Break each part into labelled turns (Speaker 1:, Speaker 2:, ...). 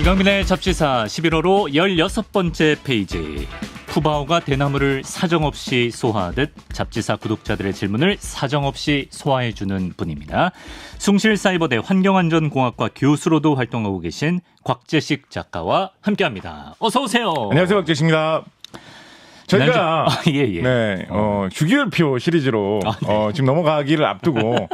Speaker 1: 김강민의 잡지사 11호로 16번째 페이지. 푸바오가 대나무를 사정없이 소화하듯 잡지사 구독자들의 질문을 사정없이 소화해주는 분입니다. 숭실사이버대 환경안전공학과 교수로도 활동하고 계신 곽재식 작가와 함께합니다. 어서 오세요.
Speaker 2: 안녕하세요, 곽재식입니다. 저희가 주기율표 시리즈로 지금 넘어가기를 앞두고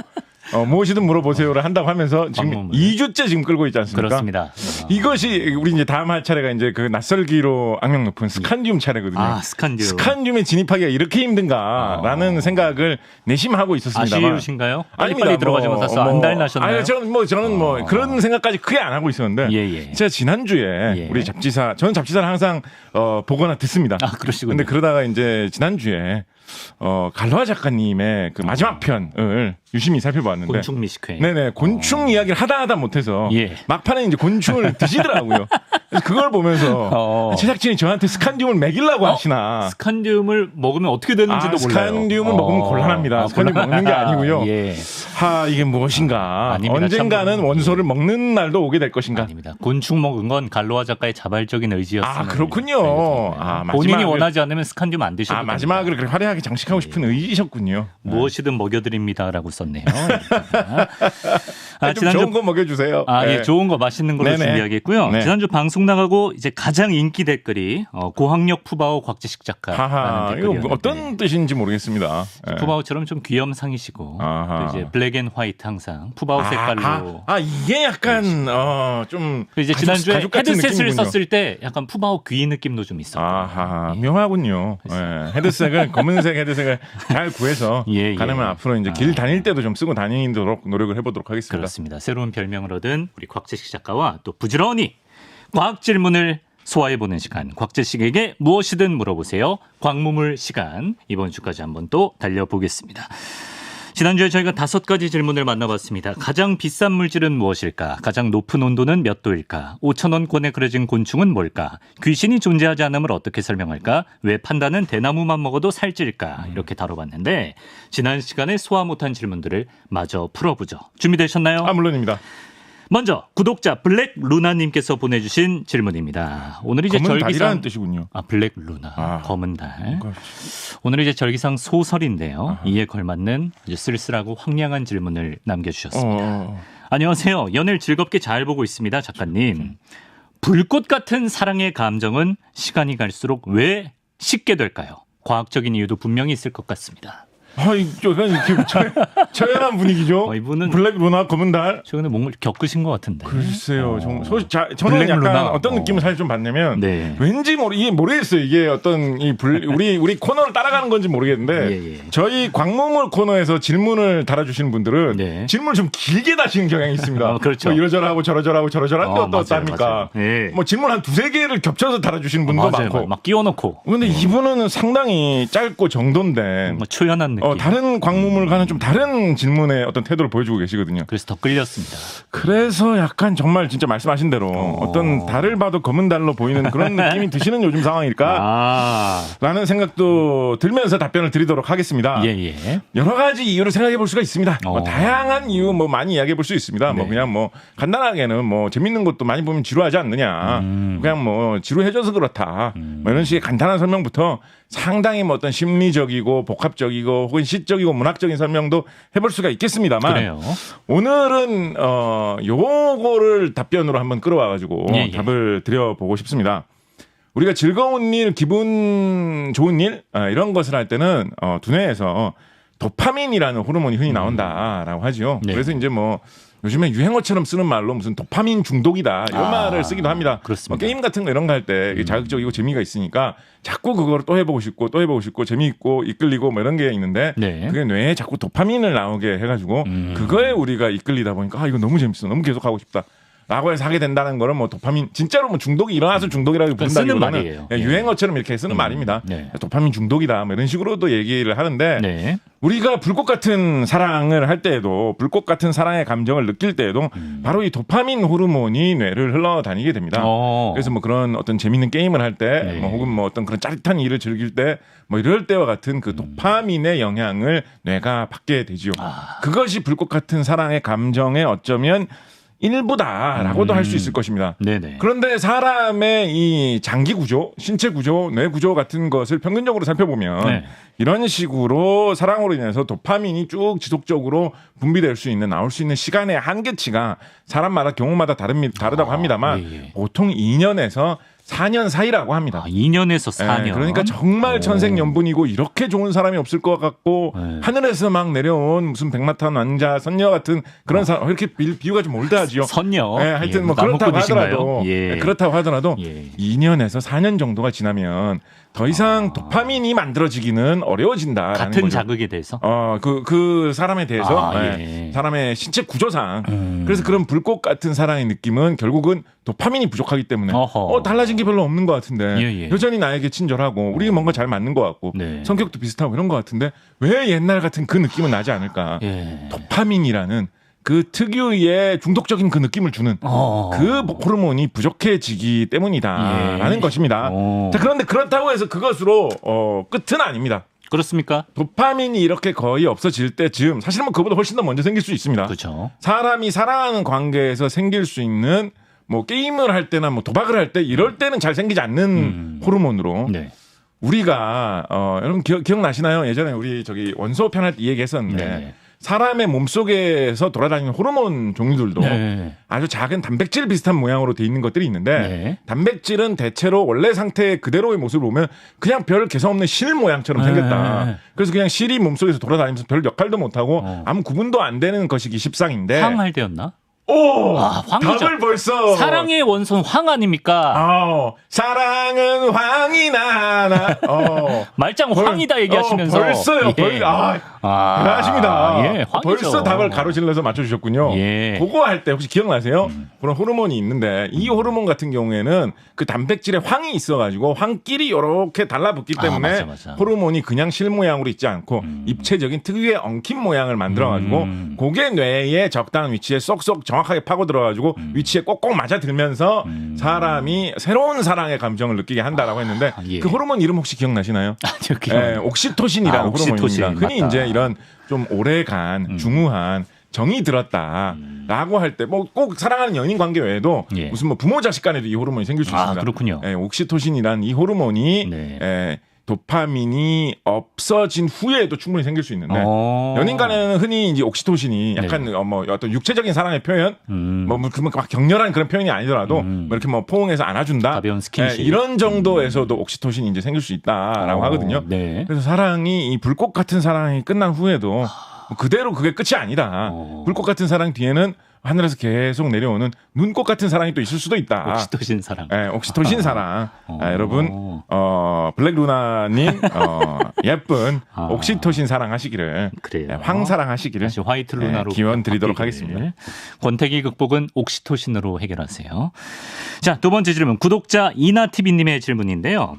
Speaker 2: 무엇이든 물어보세요를 한다고 하면서 지금 2주째 지금 끌고 있지 않습니까?
Speaker 1: 그렇습니다.
Speaker 2: 이것이 우리 이제 다음 할 차례가 이제 그 낯설기로 악명 높은 스칸디움 차례거든요.
Speaker 1: 스칸디움.
Speaker 2: 스칸디움에 진입하기가 이렇게 힘든가라는 생각을 내심하고 있었습니다만.
Speaker 1: 아쉬우신가요? 빨리 들어가지 못해서 안달나셨나요?
Speaker 2: 아니, 저는 그런 생각까지 크게 안 하고 있었는데 제가 지난주에 우리 잡지사, 저는 잡지사를 항상 보거나 듣습니다.
Speaker 1: 그러시군요.
Speaker 2: 근데 그러다가 이제 지난주에 갈로아 작가님의 그 마지막 편을 유심히 살펴봤는데
Speaker 1: 곤충 미식회.
Speaker 2: 네네, 곤충 이야기를 하다 못해서 막판에 이제 곤충을 드시더라고요. 그래서 그걸 보면서 제작진이 저한테 스칸디움을 먹이려고 하시나.
Speaker 1: 스칸디움을 먹으면 어떻게 되는지도 몰라요.
Speaker 2: 스칸디움을 먹으면 곤란합니다. 스칸디움 먹는 게 아니고요. 이게 무엇인가.
Speaker 1: 아닙니다.
Speaker 2: 언젠가는 원소를 먹는 날도 오게 될 것인가.
Speaker 1: 아닙니다. 곤충 먹은 건 갈로아 작가의 자발적인 의지였습니다.
Speaker 2: 그렇군요.
Speaker 1: 본인이 원하지 않으면 스칸디움 안 드셔도 됩니다.
Speaker 2: 마지막을 그렇게 화려하게 장식하고 싶은 의지셨군요.
Speaker 1: 무엇이든 먹여드립니다라고 썼네요.
Speaker 2: 좀 좋은 거 먹여주세요.
Speaker 1: 좋은 거 맛있는 걸로 준비하겠고요. 지난주 방송 나가고 이제 가장 인기 댓글이 고학력 푸바오 곽재식 작가라는 댓글이었는데
Speaker 2: 이거 어떤 뜻인지 모르겠습니다.
Speaker 1: 푸바오처럼 좀 귀염상이시고 또 이제 블랙 앤 화이트 항상 푸바오 색깔로
Speaker 2: 이게 약간 좀
Speaker 1: 이제 지난주에 헤드셋을
Speaker 2: 느낌이군요.
Speaker 1: 썼을 때 약간 푸바오 귀 느낌도 좀 있었고
Speaker 2: 묘하군요. 헤드색을 검은색 헤드색을 잘 구해서 가능하면 앞으로 이제 길 다닐 때도 좀 쓰고 다니도록 노력을 해보도록 하겠습니다.
Speaker 1: 그렇습니다. 새로운 별명을 얻은 우리 곽재식 작가와 또 부지런히 과학 질문을 소화해보는 시간, 곽재식에게 무엇이든 물어보세요. 광무물 시간, 이번 주까지 한번 또 달려보겠습니다. 지난주에 저희가 5가지 질문을 만나봤습니다. 가장 비싼 물질은 무엇일까? 가장 높은 온도는 몇 도일까? 5,000원권에 그려진 곤충은 뭘까? 귀신이 존재하지 않음을 어떻게 설명할까? 왜 판다는 대나무만 먹어도 살찔까? 이렇게 다뤄봤는데 지난 시간에 소화 못한 질문들을 마저 풀어보죠. 준비되셨나요?
Speaker 2: 물론입니다.
Speaker 1: 먼저 구독자 블랙 루나님께서 보내주신 질문입니다. 오늘 이제
Speaker 2: 검은
Speaker 1: 절기상
Speaker 2: 달이라는 뜻이군요.
Speaker 1: 블랙 루나, 검은 달. 오늘 이제 절기상 소설인데요. 이에 걸맞는 이제 쓸쓸하고 황량한 질문을 남겨주셨습니다. 안녕하세요. 연애를 즐겁게 잘 보고 있습니다, 작가님. 불꽃 같은 사랑의 감정은 시간이 갈수록 왜 식게 될까요? 과학적인 이유도 분명히 있을 것 같습니다.
Speaker 2: 처연한 분위기죠.
Speaker 1: 이분은
Speaker 2: 블랙 루나 검은 달.
Speaker 1: 최근에 뭔가 겪으신 것 같은데.
Speaker 2: 글쎄요. 저는 약간
Speaker 1: 루나.
Speaker 2: 어떤 느낌을 사실 좀 받냐면 왠지 이게 모르겠어요. 이게 어떤 우리 코너를 따라가는 건지 모르겠는데 저희 광무물 코너에서 질문을 달아주시는 분들은 질문을 좀 길게 다시는 경향이 있습니다.
Speaker 1: 그렇죠.
Speaker 2: 이러저러하고 저러저러하는데 어떻습니까? 질문 한 2-3개를 겹쳐서 달아주시는 분도 많고.
Speaker 1: 막 끼워놓고.
Speaker 2: 근데 이분은 상당히 짧고 정돈된
Speaker 1: 초연한 느낌.
Speaker 2: 다른 광무물과는 좀 다른 질문의 어떤 태도를 보여주고 계시거든요.
Speaker 1: 그래서 더 끌렸습니다.
Speaker 2: 그래서 약간 정말 진짜 말씀하신 대로 어떤 달을 봐도 검은 달로 보이는 그런 느낌이 드시는 요즘 상황일까? 라는 생각도 들면서 답변을 드리도록 하겠습니다. 여러 가지 이유를 생각해 볼 수가 있습니다. 다양한 이유 많이 이야기해 볼 수 있습니다. 그냥 간단하게는 재밌는 것도 많이 보면 지루하지 않느냐. 그냥 지루해져서 그렇다. 이런 식의 간단한 설명부터 상당히 어떤 심리적이고 복합적이고 혹은 시적이고 문학적인 설명도 해볼 수가 있겠습니다만 오늘은 요거를 답변으로 한번 끌어와가지고 답을 드려보고 싶습니다. 우리가 즐거운 일, 기분 좋은 일 이런 것을 할 때는 두뇌에서 도파민이라는 호르몬이 흔히 나온다라고 하죠. 그래서 이제 요즘에 유행어처럼 쓰는 말로 무슨 도파민 중독이다 이런 말을 쓰기도 합니다. 게임 같은 거 이런 거 할 때 자극적이고 재미가 있으니까 자꾸 그거를 또 해보고 싶고 재미있고 이끌리고 이런 게 있는데 그게 뇌에 자꾸 도파민을 나오게 해가지고 그거에 우리가 이끌리다 보니까 이거 너무 재밌어, 너무 계속 하고 싶다. 라고 해서 하게 된다는 거는 도파민 진짜로 중독이 일어나서 중독이라고 부른다기보다는 유행어처럼 이렇게 쓰는 말입니다. 도파민 중독이다 이런 식으로도 얘기를 하는데 우리가 불꽃 같은 사랑을 할 때에도 불꽃 같은 사랑의 감정을 느낄 때에도 바로 이 도파민 호르몬이 뇌를 흘러다니게 됩니다. 그래서 그런 어떤 재밌는 게임을 할 때 혹은 어떤 그런 짜릿한 일을 즐길 때 이럴 때와 같은 그 도파민의 영향을 뇌가 받게 되지요. 그것이 불꽃 같은 사랑의 감정에 어쩌면 일부다라고도 할 수 있을 것입니다.
Speaker 1: 네네.
Speaker 2: 그런데 사람의 이 장기 구조, 신체 구조, 뇌 구조 같은 것을 평균적으로 살펴보면
Speaker 1: 네.
Speaker 2: 이런 식으로 사랑으로 인해서 도파민이 쭉 지속적으로 분비될 수 있는 나올 수 있는 시간의 한계치가 사람마다 경우마다 다르다고 합니다만
Speaker 1: 예.
Speaker 2: 보통 2년에서 4년 사이라고 합니다.
Speaker 1: 2년에서 4년.
Speaker 2: 예, 그러니까 정말 천생연분이고 이렇게 좋은 사람이 없을 것 같고 하늘에서 막 내려온 무슨 백마탄 왕자 선녀 같은 그런 사람 이렇게 비유가 좀 올드하지요.
Speaker 1: 선녀.
Speaker 2: 예, 하여튼 뭐 그렇다고 하더라도 2년에서 4년 정도가 지나면 더 이상 도파민이 만들어지기는 어려워진다라는
Speaker 1: 같은
Speaker 2: 거죠.
Speaker 1: 자극에 대해서.
Speaker 2: 그 사람에 대해서
Speaker 1: 예.
Speaker 2: 사람의 신체 구조상 그래서 그런 불꽃 같은 사랑의 느낌은 결국은 도파민이 부족하기 때문에 달라진 게 별로 없는 것 같은데
Speaker 1: 예.
Speaker 2: 여전히 나에게 친절하고 우리 뭔가 잘 맞는 것 같고
Speaker 1: 네.
Speaker 2: 성격도 비슷하고 이런 것 같은데 왜 옛날 같은 그 느낌은 나지 않을까?
Speaker 1: 예.
Speaker 2: 도파민이라는 그 특유의 중독적인 그 느낌을 주는 그 호르몬이 부족해지기 때문이다라는 것입니다. 자, 그런데 그렇다고 해서 그것으로 끝은 아닙니다.
Speaker 1: 그렇습니까?
Speaker 2: 도파민이 이렇게 거의 없어질 때쯤 사실은 뭐 그보다 훨씬 더 먼저 생길 수 있습니다.
Speaker 1: 그렇죠.
Speaker 2: 사람이 사랑하는 관계에서 생길 수 있는 뭐 게임을 할 때나 뭐 도박을 할 때 이럴 때는 잘 생기지 않는 호르몬으로
Speaker 1: 네.
Speaker 2: 우리가 여러분 기억나시나요? 예전에 우리 저기 원소 편할 때 이 얘기했었는데
Speaker 1: 네.
Speaker 2: 사람의 몸속에서 돌아다니는 호르몬 종류들도
Speaker 1: 네.
Speaker 2: 아주 작은 단백질 비슷한 모양으로 돼 있는 것들이 있는데
Speaker 1: 네.
Speaker 2: 단백질은 대체로 원래 상태 그대로의 모습을 보면 그냥 별 개성 없는 실 모양처럼 생겼다.
Speaker 1: 네.
Speaker 2: 그래서 그냥 실이 몸속에서 돌아다니면서 별 역할도 못하고 아무 구분도 안 되는 것이기 십상인데
Speaker 1: 황할 때였나?
Speaker 2: 오!
Speaker 1: 황이죠.
Speaker 2: 답을 벌써.
Speaker 1: 사랑의 원손 황 아닙니까?
Speaker 2: 사랑은 황이 나나.
Speaker 1: 말짱 황이다 얘기하시면서.
Speaker 2: 벌써요.
Speaker 1: 예.
Speaker 2: 대단하십니다.
Speaker 1: 예, 황이죠.
Speaker 2: 벌써 답을 가로질러서 맞춰주셨군요.
Speaker 1: 예.
Speaker 2: 그거 할 때 혹시 기억나세요? 그런 호르몬이 있는데 이 호르몬 같은 경우에는 그 단백질에 황이 있어가지고 황끼리 이렇게 달라붙기 때문에
Speaker 1: 맞아.
Speaker 2: 호르몬이 그냥 실 모양으로 있지 않고 입체적인 특유의 엉킨 모양을 만들어가지고 고개 뇌의 적당한 위치에 쏙쏙 정확하게 파고 들어가지고 위치에 꼭꼭 맞아들면서 사람이 새로운 사랑의 감정을 느끼게 한다라고 했는데
Speaker 1: 예.
Speaker 2: 그 호르몬 이름 혹시 기억나시나요?
Speaker 1: 아니요.
Speaker 2: 옥시토신이라는
Speaker 1: 옥시토신,
Speaker 2: 호르몬입니다. 흔히
Speaker 1: 맞다.
Speaker 2: 이제 이런 좀 오래간 중후한 정이 들었다라고 할 때 뭐 꼭 사랑하는 연인 관계 외에도
Speaker 1: 예.
Speaker 2: 무슨 뭐 부모 자식 간에도 이 호르몬이 생길 수 있습니다.
Speaker 1: 그렇군요.
Speaker 2: 옥시토신이란 이 호르몬이
Speaker 1: 네.
Speaker 2: 도파민이 없어진 후에도 충분히 생길 수 있는데 연인 간에는 흔히 이제 옥시토신이 약간 뭐 어떤 육체적인 사랑의 표현 뭐 그러면 막 격렬한 그런 표현이 아니더라도 뭐 이렇게 뭐 포옹해서 안아준다
Speaker 1: 가벼운 스킨십
Speaker 2: 이런 정도에서도 옥시토신이 이제 생길 수 있다라고 하거든요.
Speaker 1: 네.
Speaker 2: 그래서 사랑이 이 불꽃 같은 사랑이 끝난 후에도 그대로 그게 끝이 아니다. 불꽃 같은 사랑 뒤에는 하늘에서 계속 내려오는 눈꽃 같은 사랑이 또 있을 수도 있다.
Speaker 1: 옥시토신 사랑.
Speaker 2: 네, 옥시토신 사랑. 여러분, 블랙 루나님, 예쁜 옥시토신 사랑 하시기를.
Speaker 1: 그래요.
Speaker 2: 네, 황사랑 하시기를.
Speaker 1: 다시 화이트 루나로.
Speaker 2: 기원 드리도록
Speaker 1: 바뀌기를.
Speaker 2: 하겠습니다.
Speaker 1: 권태기 극복은 옥시토신으로 해결하세요. 자, 두 번째 질문. 구독자 이나TV님의 질문인데요.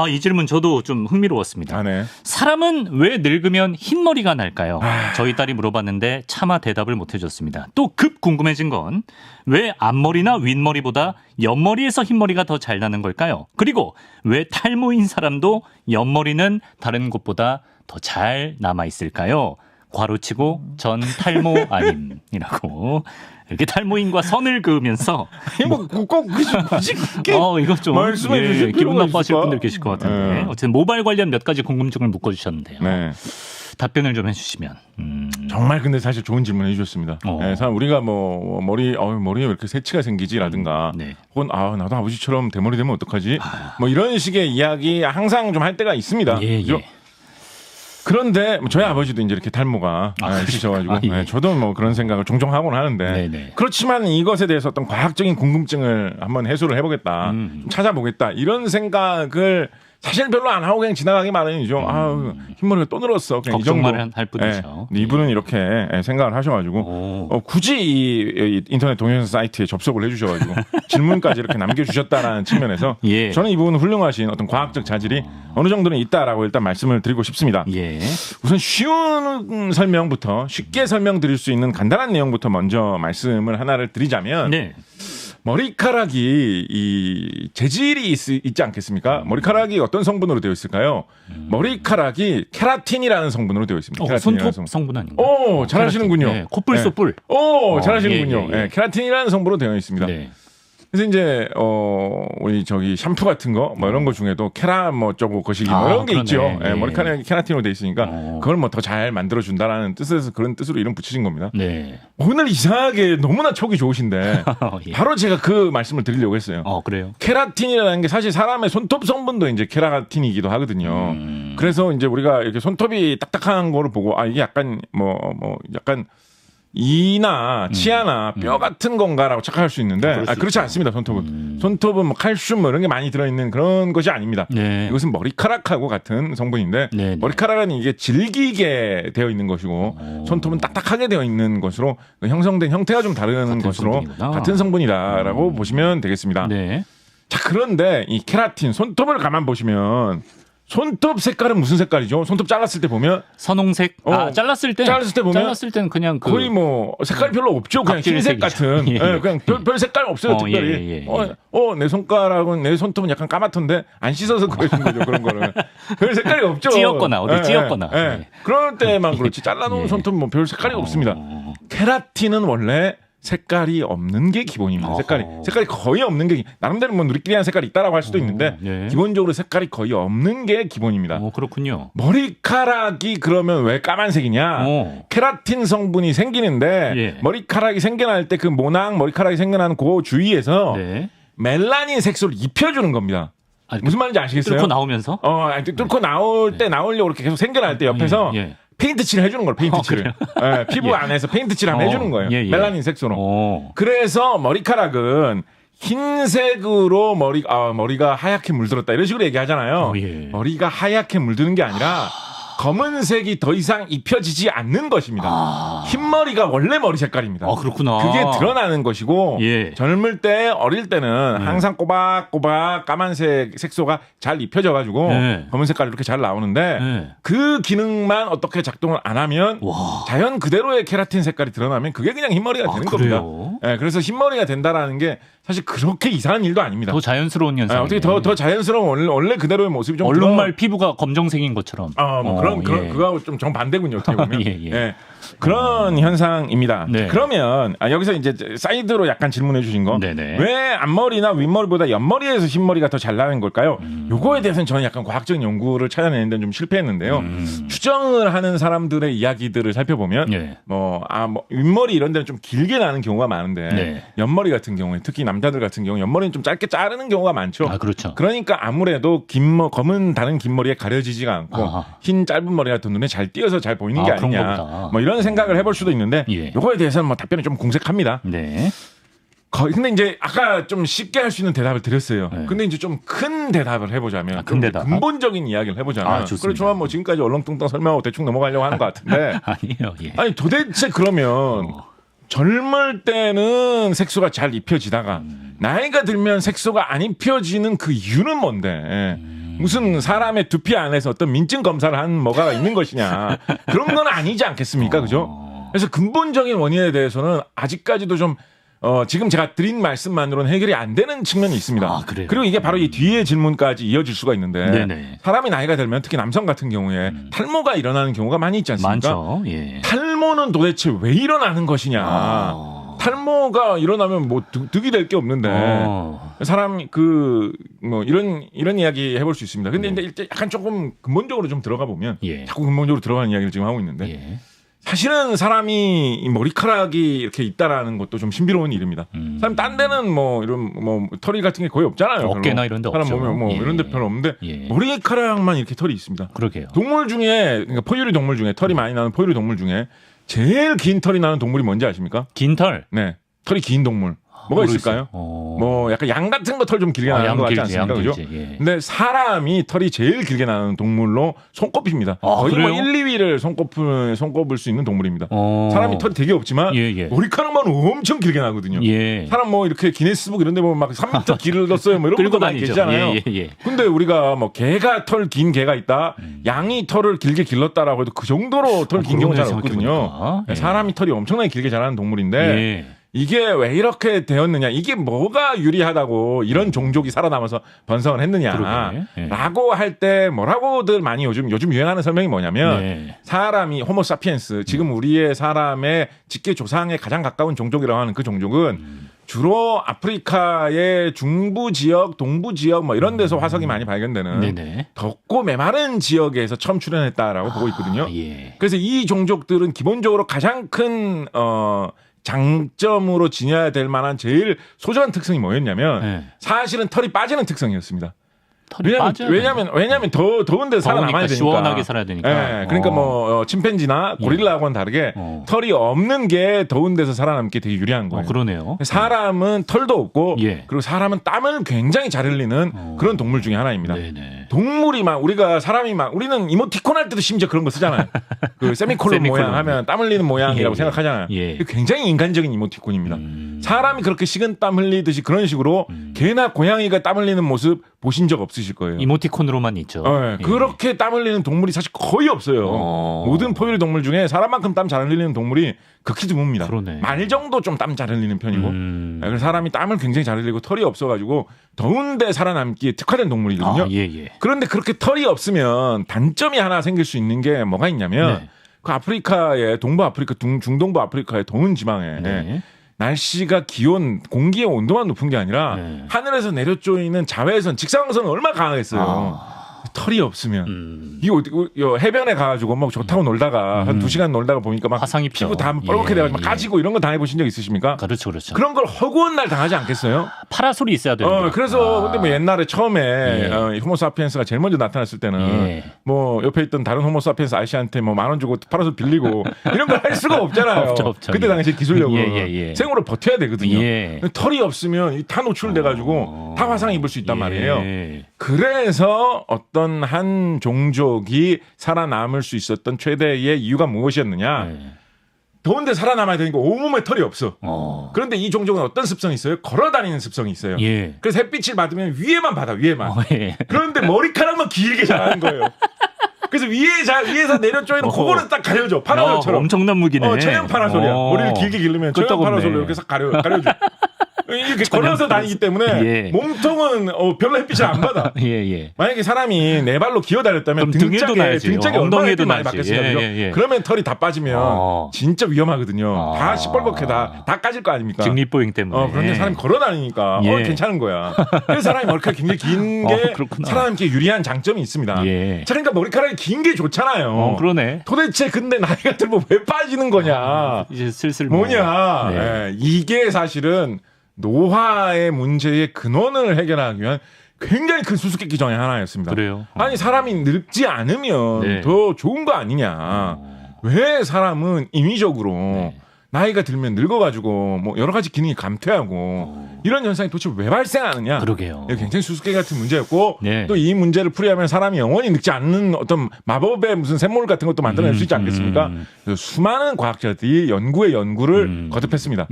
Speaker 1: 이 질문 저도 좀 흥미로웠습니다.
Speaker 2: 네.
Speaker 1: 사람은 왜 늙으면 흰머리가 날까요? 저희 딸이 물어봤는데 차마 대답을 못 해줬습니다. 또 급 궁금해진 건 왜 앞머리나 윗머리보다 옆머리에서 흰머리가 더 잘 나는 걸까요? 그리고 왜 탈모인 사람도 옆머리는 다른 곳보다 더 잘 남아있을까요? 괄호치고 전 탈모 아님이라고 이렇게 탈모인과 선을 그으면서
Speaker 2: 꼭 굳이
Speaker 1: 이거 좀
Speaker 2: 말씀해 주실
Speaker 1: 기분
Speaker 2: 필요가
Speaker 1: 나빠하실
Speaker 2: 있을까?
Speaker 1: 분들 계실 것 같은데 어쨌든 모발 관련 몇 가지 궁금증을 묶어주셨는데요.
Speaker 2: 네.
Speaker 1: 답변을 좀 해주시면.
Speaker 2: 정말 근데 사실 좋은 질문 해주셨습니다. 네, 사실 우리가 뭐 머리에 왜 이렇게 새치가 생기지라든가
Speaker 1: 네.
Speaker 2: 혹은 나도 아버지처럼 대머리 되면 어떡하지? 뭐 이런 식의 이야기 항상 좀 할 때가 있습니다.
Speaker 1: 예.
Speaker 2: 그런데 저희 아버지도 이제 이렇게 탈모가 있으셔가지고
Speaker 1: 예.
Speaker 2: 저도 뭐 그런 생각을 종종 하곤 하는데
Speaker 1: 네네.
Speaker 2: 그렇지만 이것에 대해서 어떤 과학적인 궁금증을 한번 해소를 해보겠다, 좀 찾아보겠다 이런 생각을 사실 별로 안 하고 그냥 지나가기 마련이죠. 흰머리가 또 늘었어. 그냥 이 정도.
Speaker 1: 걱정만 할 뿐이죠.
Speaker 2: 이분은 이렇게 생각을 하셔가지고 굳이 이 인터넷 동영상 사이트에 접속을 해주셔가지고 질문까지 이렇게 남겨주셨다라는 측면에서
Speaker 1: 예.
Speaker 2: 저는 이분은 훌륭하신 어떤 과학적 자질이 어느 정도는 있다라고 일단 말씀을 드리고 싶습니다.
Speaker 1: 예.
Speaker 2: 우선 쉬운 설명부터 쉽게 설명드릴 수 있는 간단한 내용부터 먼저 말씀을 하나를 드리자면
Speaker 1: 네.
Speaker 2: 머리카락이 이 재질이 있지 않겠습니까? 머리카락이 어떤 성분으로 되어 있을까요? 머리카락이 케라틴이라는 성분으로 되어 있습니다.
Speaker 1: 손톱 성분 아닌가요?
Speaker 2: 오, 잘하시는군요.
Speaker 1: 네, 콧불 쏘뿔.
Speaker 2: 오, 잘하시는군요. 예, 케라틴이라는 성분으로 되어 있습니다.
Speaker 1: 네.
Speaker 2: 그래서 이제 우리 저기 샴푸 같은 거 뭐 이런 거 중에도 케라 뭐 어쩌고 거시기 뭐 이런 게
Speaker 1: 그러네.
Speaker 2: 있죠. 예,
Speaker 1: 예.
Speaker 2: 머리카락이 케라틴으로 돼 있으니까 그걸 뭐 더 잘 만들어 준다라는 뜻에서 그런 뜻으로 이름 붙이신 겁니다.
Speaker 1: 네.
Speaker 2: 오늘 이상하게 너무나 촉이 좋으신데
Speaker 1: 예.
Speaker 2: 바로 제가 그 말씀을 드리려고 했어요.
Speaker 1: 그래요?
Speaker 2: 케라틴이라는 게 사실 사람의 손톱 성분도 이제 케라틴이기도 하거든요. 그래서 이제 우리가 이렇게 손톱이 딱딱한 거를 보고 이게 약간 약간 이나 치아나 뼈 같은 건가라고 착각할 수 있는데 그렇지 않습니다. 손톱은 뭐 칼슘 뭐 이런 게 많이 들어있는 그런 것이 아닙니다.
Speaker 1: 네.
Speaker 2: 이것은 머리카락하고 같은 성분인데
Speaker 1: 네.
Speaker 2: 머리카락은 이게 질기게 되어 있는 것이고 손톱은 딱딱하게 되어 있는 것으로 형성된 형태가 좀 다른 것으로
Speaker 1: 성분이구나.
Speaker 2: 같은 성분이다라고 보시면 되겠습니다.
Speaker 1: 네.
Speaker 2: 자, 그런데 이 케라틴 손톱을 가만 보시면 손톱 색깔은 무슨 색깔이죠? 손톱 잘랐을 때 보면
Speaker 1: 선홍색. 잘랐을 때 보면 잘랐을 때는 그냥
Speaker 2: 거의 뭐 색깔이 별로 없죠. 그냥 흰색 같은.
Speaker 1: 예.
Speaker 2: 그냥 별 색깔 없어요. 특별히. 내 손가락은 내 손톱은 약간 까맣던데 안 씻어서 그러신 거죠. 그런 거는 별 색깔이 없죠.
Speaker 1: 찌었거나 어디 찌었거나.
Speaker 2: 그럴 때만 그렇지. 잘라놓은 손톱 뭐 별 색깔이 없습니다. 케라틴은 원래 색깔이 없는 게 기본입니다. 색깔이 거의 없는 게 나름대로 뭐 우리끼리 한 색깔이 있다라고 할 수도 있는데 기본적으로 색깔이 거의 없는 게 기본입니다.
Speaker 1: 그렇군요.
Speaker 2: 머리카락이 그러면 왜 까만색이냐? 케라틴 성분이 생기는데 머리카락이 생겨날 때 그 모낭 머리카락이 생겨나는 그 주위에서 멜라닌 색소를 입혀주는 겁니다. 무슨 말인지 아시겠어요?
Speaker 1: 뚫고 나오면서?
Speaker 2: 뚫고 나올 때 나오려고 이렇게 계속 생겨날 때 옆에서 페인트 칠을 해주는 거예요. 페인트 칠을. 피부 안에서 페인트 칠 한번 해주는 거예요. 멜라닌 색소로. 그래서 머리카락은 흰색으로 머리가 하얗게 물들었다 이런 식으로 얘기하잖아요. 머리가 하얗게 물드는 게 아니라 검은색이 더 이상 입혀지지 않는 것입니다. 흰머리가 원래 머리 색깔입니다.
Speaker 1: 그렇구나.
Speaker 2: 그게 드러나는 것이고 젊을 때 어릴 때는 항상 꼬박꼬박 까만색 색소가 잘 입혀져가지고 검은 색깔이 이렇게 잘 나오는데 그 기능만 어떻게 작동을 안 하면 자연 그대로의 케라틴 색깔이 드러나면 그게 그냥 흰머리가 되는 겁니다. 그래서 흰머리가 된다라는 게 사실 그렇게 이상한 일도 아닙니다.
Speaker 1: 더 자연스러운 현상.
Speaker 2: 어떻게 더 자연스러운 원래 그대로의 모습이 좀
Speaker 1: 얼룩말 피부가 검정색인 것처럼.
Speaker 2: 그거하고 좀 정반대군요. 어떻게 보면. 그런 현상입니다. 그러면 여기서 이제 사이드로 약간 질문해 주신 거. 왜 앞머리나 윗머리보다 옆머리에서 흰머리가 더 잘 나는 걸까요? 요거에 대해서는 저는 약간 과학적인 연구를 찾아내는 데는 좀 실패했는데요. 추정을 하는 사람들의 이야기들을 살펴보면 윗머리 이런 데는 좀 길게 나는 경우가 많은데 옆머리 같은 경우에 특히 남자들 같은 경우 옆머리는 좀 짧게 자르는 경우가 많죠.
Speaker 1: 그렇죠.
Speaker 2: 그러니까 아무래도 검은 다른 긴 머리에 가려지지가 않고 흰 짧은 머리가 더 눈에 잘 띄어서 잘 보이는 게 아니냐. 뭐 이런 생각을 해볼 수도 있는데 요거에 대해서는 뭐 답변이 좀 공색합니다. 근데 이제 아까 좀 쉽게 할 수 있는 대답을 드렸어요. 근데 이제 좀 큰 대답을 해보자면 근본적인 이야기를 해보자면 그렇죠. 뭐 지금까지 얼렁뚱땅 설명하고 대충 넘어가려고 하는 것 같은데
Speaker 1: 아니에요.
Speaker 2: 아니 도대체 그러면 젊을 때는 색소가 잘 입혀지다가 나이가 들면 색소가 안 입혀지는 그 이유는 뭔데? 무슨 사람의 두피 안에서 어떤 민증 검사를 한 뭐가 있는 것이냐. 그런 건 아니지 않겠습니까? 그죠? 그래서 근본적인 원인에 대해서는 아직까지도 좀 지금 제가 드린 말씀만으로는 해결이 안 되는 측면이 있습니다. 그리고 이게 바로 이 뒤에 질문까지 이어질 수가 있는데 사람이 나이가 들면 특히 남성 같은 경우에 탈모가 일어나는 경우가 많이 있지 않습니까?
Speaker 1: 많죠.
Speaker 2: 탈모는 도대체 왜 일어나는 것이냐. 탈모가 일어나면 뭐 득이 될 게 없는데 사람 뭐 이런 이야기 해볼 수 있습니다. 근데 이제 약간 조금 근본적으로 좀 들어가 보면 자꾸 근본적으로 들어가는 이야기를 지금 하고 있는데 사실은 사람이 머리카락이 이렇게 있다라는 것도 좀 신비로운 일입니다. 사람 딴 데는 뭐 이런 뭐 털이 같은 게 거의 없잖아요.
Speaker 1: 어깨나 이런 데
Speaker 2: 사람
Speaker 1: 없죠.
Speaker 2: 보면 뭐 이런 데 별로 없는데 머리카락만 이렇게 털이 있습니다.
Speaker 1: 그러게요.
Speaker 2: 동물 중에 그러니까 포유류 동물 중에 털이 많이 나는 포유류 동물 중에 제일 긴 털이 나는 동물이 뭔지 아십니까?
Speaker 1: 긴 털?
Speaker 2: 네. 털이 긴 동물. 뭐가 있을까요? 뭐 약간 양 같은 거 털 좀 길게 나는 것 같지 않습니까? 그죠? 근데 사람이 털이 제일 길게 나는 동물로 손꼽힙니다. 거의
Speaker 1: 그래요?
Speaker 2: 뭐 1, 2위를 손꼽을 수 있는 동물입니다. 사람이 털이 되게 없지만 머리카락만 엄청 길게 나거든요. 사람 뭐 이렇게 기네스북 이런 데 보면 막 3m 길었어요. 뭐 이런 분도 많이 계시잖아요. 근데 우리가 뭐 개가 털 긴 개가 있다. 양이 털을 길게 길렀다라고 해도 그 정도로 털 긴 경우 잘 없거든요. 사람이 털이 엄청나게 길게 자라는 동물인데 이게 왜 이렇게 되었느냐, 이게 뭐가 유리하다고 이런 종족이 살아남아서 번성을 했느냐라고 할 때 뭐라고들 많이 요즘 유행하는 설명이 뭐냐면 네. 사람이 호모 사피엔스 지금 우리의 사람의 직계 조상에 가장 가까운 종족이라고 하는 그 종족은 주로 아프리카의 중부 지역, 동부 지역 뭐 이런 데서 화석이 많이 발견되는 네네. 덥고 메마른 지역에서 처음 출현했다라고 보고 있거든요. 예. 그래서 이 종족들은 기본적으로 가장 큰 장점으로 지녀야 될 만한 제일 소중한 특성이 뭐였냐면 네. 사실은 털이 빠지는 특성이었습니다. 왜냐면 더운 데서 살아남아야 되니까.
Speaker 1: 시원하게 살아야 되니까.
Speaker 2: 네, 그러니까 뭐 침팬지나 고릴라하고는 다르게 털이 없는 게 더운 데서 살아남기 되게 유리한 거예요.
Speaker 1: 그러네요.
Speaker 2: 사람은 털도 없고 예. 그리고 사람은 땀을 굉장히 잘 흘리는 그런 동물 중에 하나입니다. 네네. 동물이 막 우리가 사람이 막 우리는 이모티콘 할 때도 심지어 그런 거 쓰잖아요. 그 세미콜론 모양 하면 땀 흘리는 모양이라고 생각하잖아요. 예. 굉장히 인간적인 이모티콘입니다. 사람이 그렇게 식은땀 흘리듯이 그런 식으로 개나 고양이가 땀 흘리는 모습 보신 적 없으실 거예요.
Speaker 1: 이모티콘으로만 있죠.
Speaker 2: 네, 예. 그렇게 땀 흘리는 동물이 사실 거의 없어요. 모든 포유류 동물 중에 사람만큼 땀 잘 흘리는 동물이 극히 드뭅니다.
Speaker 1: 그러네.
Speaker 2: 말 정도 좀 땀 잘 흘리는 편이고 그래서 사람이 땀을 굉장히 잘 흘리고 털이 없어가지고 더운데 살아남기에 특화된 동물이거든요. 예. 그런데 그렇게 털이 없으면 단점이 하나 생길 수 있는 게 뭐가 있냐면 네. 그 아프리카의 동부 아프리카, 중동부 아프리카의 더운 지방에 네. 날씨가 기온, 공기의 온도만 높은 게 아니라 네. 하늘에서 내려쪼이는 자외선, 직사광선은 얼마나 강하겠어요. 털이 없으면 이거 해변에 가가지고 막 좋다고 놀다가 한 2시간 놀다가 보니까 막
Speaker 1: 화상이
Speaker 2: 피부 다 뻘겋게 돼가지고 막 까지고 이런 거 당해보신 적 있으십니까?
Speaker 1: 그렇죠.
Speaker 2: 그런 걸 허구한 날 당하지 않겠어요?
Speaker 1: 파라솔이 있어야 되는
Speaker 2: 그래서 근데 뭐 옛날에 처음에 호모사피엔스가 제일 먼저 나타났을 때는 뭐 옆에 있던 다른 호모사피엔스 아저씨한테 뭐 10,000원 주고 파라솔 빌리고 이런 걸 할 수가 없잖아요.
Speaker 1: 없죠.
Speaker 2: 그때 당시 기술력으로 생으로 버텨야 되거든요. 털이 없으면 다 노출돼가지고 다 화상 입을 수 있단 말이에요. 그래서 어떤 한 종족이 살아남을 수 있었던 최대의 이유가 무엇이었느냐? 더운데 살아남아야 되니까 온몸에 털이 없어. 그런데 이 종족은 어떤 습성이 있어요? 걸어다니는 습성이 있어요. 그래서 햇빛을 받으면 위에만 받아, 위에만. 그런데 머리카락만 길게 자라는 거예요. 그래서 위에서 내려쪼이는 그거는 딱 가려줘. 파라솔처럼.
Speaker 1: 엄청난 무기네.
Speaker 2: 천연 파라솔이야. 머리를 길게 기르면 천연 파라솔로 이렇게 싹 가려줘. 이렇게 걸어서 다니기 때문에 몸통은 별로 햇빛을 안 받아. 만약에 사람이 네 발로 기어다녔다면 등짝에
Speaker 1: 엉덩이에도
Speaker 2: 많이 받겠어요. 그러면 털이 다 빠지면 진짜 위험하거든요. 다 시뻘겋게 다 까질 거 아닙니까?
Speaker 1: 직립보행 때문에.
Speaker 2: 그런데 사람이 걸어다니니까 괜찮은 거야. 그래서 사람이 머리카락이 굉장히 긴 게 살아남기에 유리한 장점이 있습니다. 자, 그러니까 머리카락이 긴 게 좋잖아요.
Speaker 1: 그러네.
Speaker 2: 도대체 근데 나이가 들면 왜 빠지는 거냐?
Speaker 1: 이제 슬슬
Speaker 2: 뭐냐? 이게 사실은 노화의 문제의 근원을 해결하기 위한 굉장히 큰 수수께끼 중에 하나였습니다.
Speaker 1: 그래요?
Speaker 2: 아니 사람이 늙지 않으면 더 좋은 거 아니냐. 왜 사람은 인위적으로 나이가 들면 늙어가지고 뭐 여러 가지 기능이 감퇴하고 이런 현상이 도대체 왜 발생하느냐.
Speaker 1: 그러게요.
Speaker 2: 굉장히 수수께끼 같은 문제였고 또 이 문제를 풀이하면 사람이 영원히 늙지 않는 어떤 마법의 무슨 샘물 같은 것도 만들어낼 수 있지 않겠습니까? 그래서 수많은 과학자들이 연구를 거듭했습니다.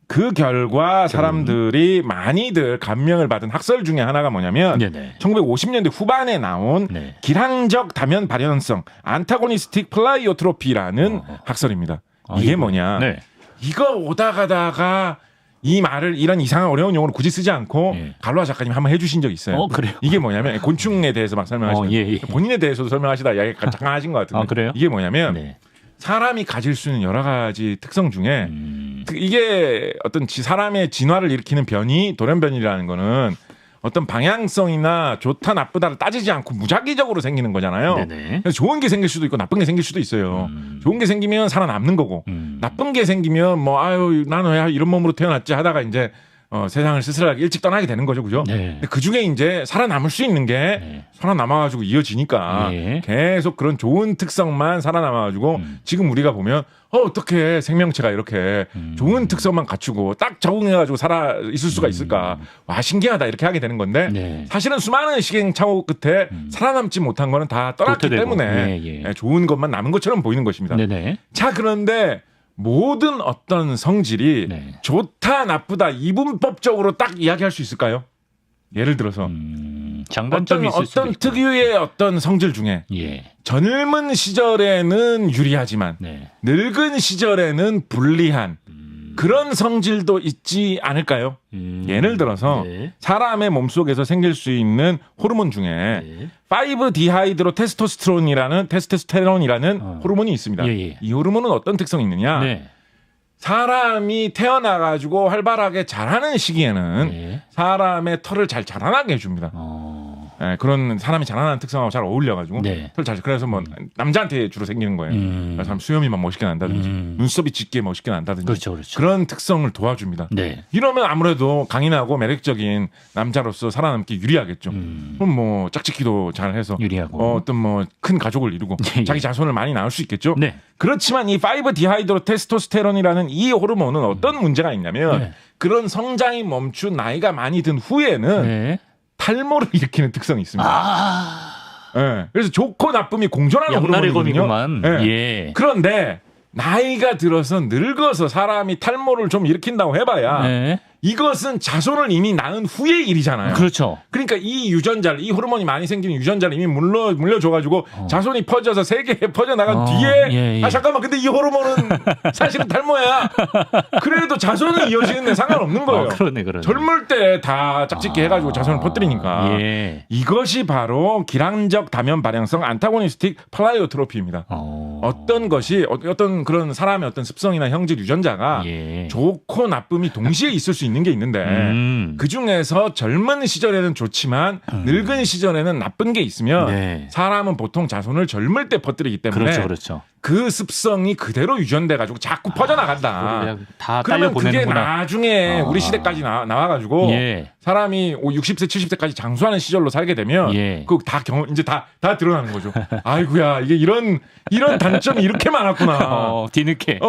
Speaker 2: 그 결과 사람들이 많이들 감명을 받은 학설 중에 하나가 뭐냐면 1950년대 후반에 나온 기항적 다면 발현성 안타고니스틱 플라이오트로피라는 학설입니다. 이게 뭐냐. 이거 오다 가다가 이 말을 이런 이상한 어려운 용어를 굳이 쓰지 않고 갈로아 작가님 한번 해주신 적 있어요.
Speaker 1: 그래요?
Speaker 2: 이게 뭐냐면 곤충에 대해서 막 설명하시는 본인에 대해서도 설명하시다 잠깐 하신 것 같은데
Speaker 1: 그래요?
Speaker 2: 이게 뭐냐면 사람이 가질 수 있는 여러 가지 특성 중에 이게 어떤 사람의 진화를 일으키는 변이, 돌연변이라는 거는 어떤 방향성이나 좋다 나쁘다를 따지지 않고 무작위적으로 생기는 거잖아요. 그래서 좋은 게 생길 수도 있고 나쁜 게 생길 수도 있어요. 좋은 게 생기면 살아남는 거고 나쁜 게 생기면 뭐 나는 왜 이런 몸으로 태어났지 하다가 이제 세상을 쓸쓸하게 일찍 떠나게 되는 거죠, 그죠? 근데 그 중에 이제 살아남을 수 있는 게 살아남아가지고 이어지니까 계속 그런 좋은 특성만 살아남아가지고 지금 우리가 보면 어떻게 생명체가 이렇게 좋은 특성만 갖추고 딱 적응해가지고 살아 있을 수가 있을까? 와 신기하다 이렇게 하게 되는 건데 사실은 수많은 시행착오 끝에 살아남지 못한 거는 다 떠났기 때문에 좋은 것만 남은 것처럼 보이는 것입니다. 자 그런데 모든 어떤 성질이 좋다 나쁘다 이분법적으로 딱 이야기할 수 있을까요? 예를 들어서
Speaker 1: 장단점이 있을 수도
Speaker 2: 어떤 특유의 어떤 성질 중에 젊은 시절에는 유리하지만 늙은 시절에는 불리한 그런 성질도 있지 않을까요? 예를 들어서
Speaker 1: 네.
Speaker 2: 사람의 몸속에서 생길 수 있는 호르몬 중에
Speaker 1: 네.
Speaker 2: 5디하이드로 테스토스테론이라는 호르몬이 있습니다.
Speaker 1: 예, 예.
Speaker 2: 이 호르몬은 어떤 특성이 있느냐?
Speaker 1: 네.
Speaker 2: 사람이 태어나가지고 활발하게 자라는 시기에는
Speaker 1: 네.
Speaker 2: 사람의 털을 잘 자라나게 해줍니다. 네, 그런 사람이 자라나는 특성하고 잘 어울려가지고
Speaker 1: 네.
Speaker 2: 털 잘. 그래서 뭐 남자한테 주로 생기는 거예요. 그래서 사람 수염이 막 멋있게 난다든지 눈썹이 짙게 멋있게 난다든지
Speaker 1: 그렇죠, 그렇죠.
Speaker 2: 그런 특성을 도와줍니다.
Speaker 1: 네.
Speaker 2: 이러면 아무래도 강인하고 매력적인 남자로서 살아남기 유리하겠죠. 그럼 뭐 짝짓기도 잘해서
Speaker 1: 유리하고
Speaker 2: 어떤 뭐 큰 가족을 이루고
Speaker 1: 예, 예.
Speaker 2: 자기 자손을 많이 낳을 수 있겠죠.
Speaker 1: 네.
Speaker 2: 그렇지만 이 5디하이드로 테스토스테론이라는 이 호르몬은 어떤 문제가 있냐면
Speaker 1: 네.
Speaker 2: 그런 성장이 멈춘 나이가 많이 든 후에는
Speaker 1: 네.
Speaker 2: 탈모를 일으키는 특성이 있습니다.
Speaker 1: 아,
Speaker 2: 예. 그래서 좋고 나쁨이 공존하는
Speaker 1: 양날의
Speaker 2: 호르몬이거든요.
Speaker 1: 검이구만.
Speaker 2: 예.
Speaker 1: 예.
Speaker 2: 그런데 나이가 들어서 늙어서 사람이 탈모를 좀 일으킨다고 해봐야
Speaker 1: 네.
Speaker 2: 이것은 자손을 이미 낳은 후의 일이잖아요.
Speaker 1: 그렇죠.
Speaker 2: 그러니까 이 유전자를 이 호르몬이 많이 생기는 유전자를 이미 물려줘가지고 자손이 퍼져서 세계에 퍼져나간 뒤에
Speaker 1: 예, 예.
Speaker 2: 아 잠깐만 근데 이 호르몬은 사실은 탈모야. 그래도 자손은 이어지는데 상관없는 거예요.
Speaker 1: 그러네.
Speaker 2: 젊을 때 다 짝짓기 해가지고 자손을 퍼뜨리니까
Speaker 1: 예.
Speaker 2: 이것이 바로 기량적 다면 발현성 안타고니스틱 플라이오트로피입니다. 어떤 것이 어떤 그런 사람의 어떤 습성이나 형질 유전자가
Speaker 1: 예.
Speaker 2: 좋고 나쁨이 동시에 있을 수 있는 게 있는데 그 중에서 젊은 시절에는 좋지만 늙은 시절에는 나쁜 게 있으면
Speaker 1: 네.
Speaker 2: 사람은 보통 자손을 젊을 때 퍼뜨리기 때문에
Speaker 1: 그렇죠.
Speaker 2: 그 습성이 그대로 유전돼 가지고 자꾸 퍼져나간다.
Speaker 1: 그냥 다
Speaker 2: 그러면
Speaker 1: 딸려
Speaker 2: 그게
Speaker 1: 보내는구나.
Speaker 2: 나중에 우리 시대까지 나와가지고
Speaker 1: 예.
Speaker 2: 사람이 60세, 70세까지 장수하는 시절로 살게 되면
Speaker 1: 예.
Speaker 2: 그 다 이제 다 드러나는 거죠. 아이고야 이게 이런 단점이 이렇게 많았구나.
Speaker 1: 뒤늦게.